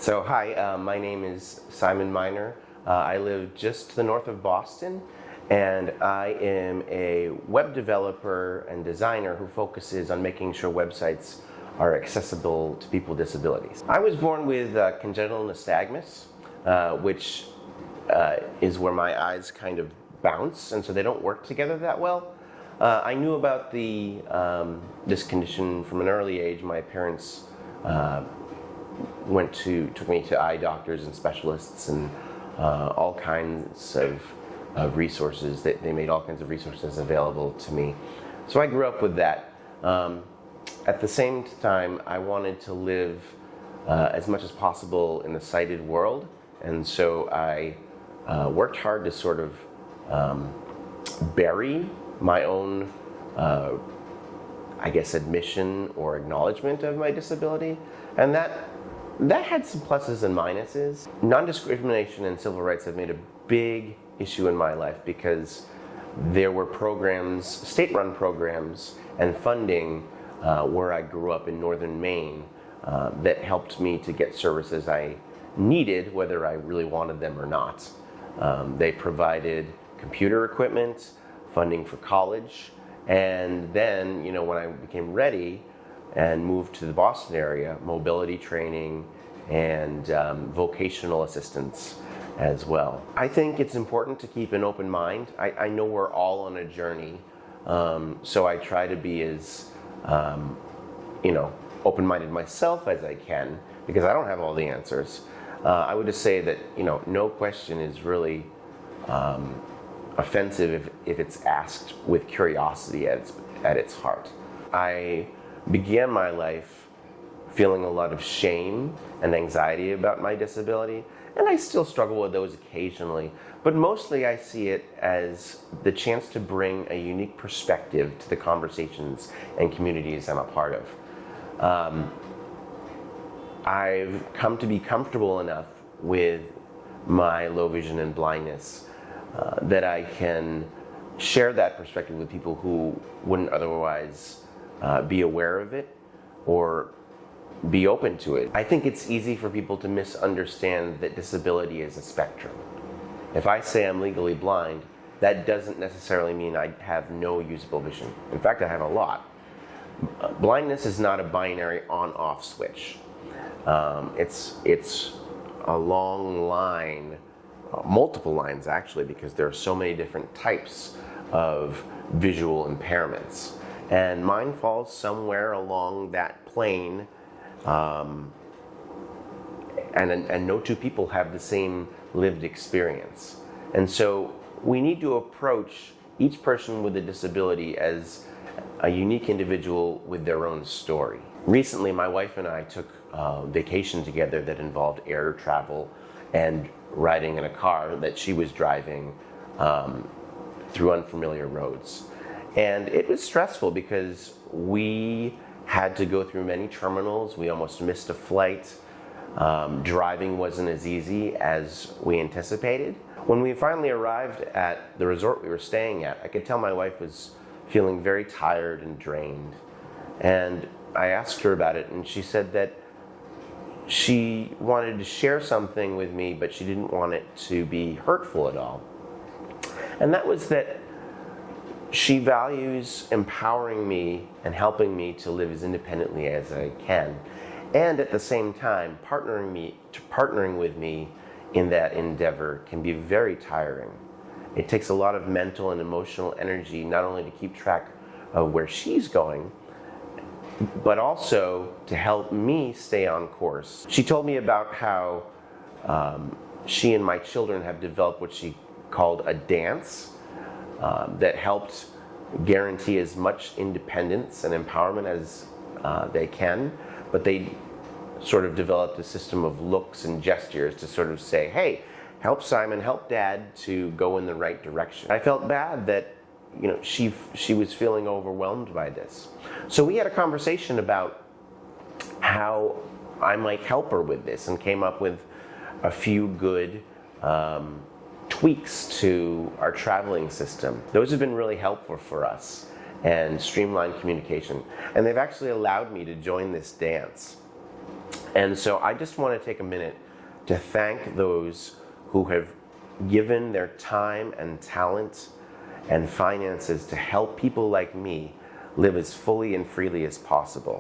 So hi, my name is Simon Miner. I live just to the north of Boston, and I am a web developer and designer who focuses on making sure websites are accessible to people with disabilities. I was born with congenital nystagmus, which is where my eyes kind of bounce, and so they don't work together that well. I knew about this condition from an early age. My parents took me to eye doctors and specialists and all kinds of resources. They made all kinds of resources available to me. So I grew up with that. At the same time, I wanted to live as much as possible in the sighted world, and so I worked hard to sort of bury my own admission or acknowledgement of my disability, and that had some pluses and minuses. Non-discrimination and civil rights have made a big issue in my life because there were programs, state-run programs, and funding where I grew up in northern Maine that helped me to get services I needed, whether I really wanted them or not. They provided computer equipment, funding for college, and then, when I became ready and moved to the Boston area, mobility training and vocational assistance as well. I think it's important to keep an open mind. I know we're all on a journey, so I try to be as open-minded myself as I can, because I don't have all the answers. I would just say that no question is really offensive if it's asked with curiosity at its heart. I began my life feeling a lot of shame and anxiety about my disability, and I still struggle with those occasionally, but mostly I see it as the chance to bring a unique perspective to the conversations and communities I'm a part of. I've come to be comfortable enough with my low vision and blindness that I can share that perspective with people who wouldn't otherwise be aware of it or be open to it. I think it's easy for people to misunderstand that disability is a spectrum. If I say I'm legally blind, that doesn't necessarily mean I have no usable vision. In fact, I have a lot. Blindness is not a binary on-off switch. It's a long line, multiple lines actually, because there are so many different types of visual impairments. And mine falls somewhere along that plane, and no two people have the same lived experience. And so we need to approach each person with a disability as a unique individual with their own story. Recently, my wife and I took a vacation together that involved air travel and riding in a car that she was driving through unfamiliar roads. And it was stressful because we had to go through many terminals. We almost missed a flight. Driving wasn't as easy as we anticipated. When we finally arrived at the resort we were staying at, I could tell my wife was feeling very tired and drained. And I asked her about it, and she said that she wanted to share something with me, but she didn't want it to be hurtful at all. And that was that she values empowering me and helping me to live as independently as I can, and at the same time, partnering with me in that endeavor can be very tiring. It takes a lot of mental and emotional energy, not only to keep track of where she's going, but also to help me stay on course. She told me about how she and my children have developed what she called a dance that helped guarantee as much independence and empowerment as they can, but they sort of developed a system of looks and gestures to sort of say, hey, help Simon, help Dad to go in the right direction. I felt bad that she was feeling overwhelmed by this. So we had a conversation about how I might help her with this, and came up with a few good tweaks to our traveling system. Those have been really helpful for us and streamlined communication. And they've actually allowed me to join this dance. And so I just want to take a minute to thank those who have given their time and talent and finances to help people like me live as fully and freely as possible.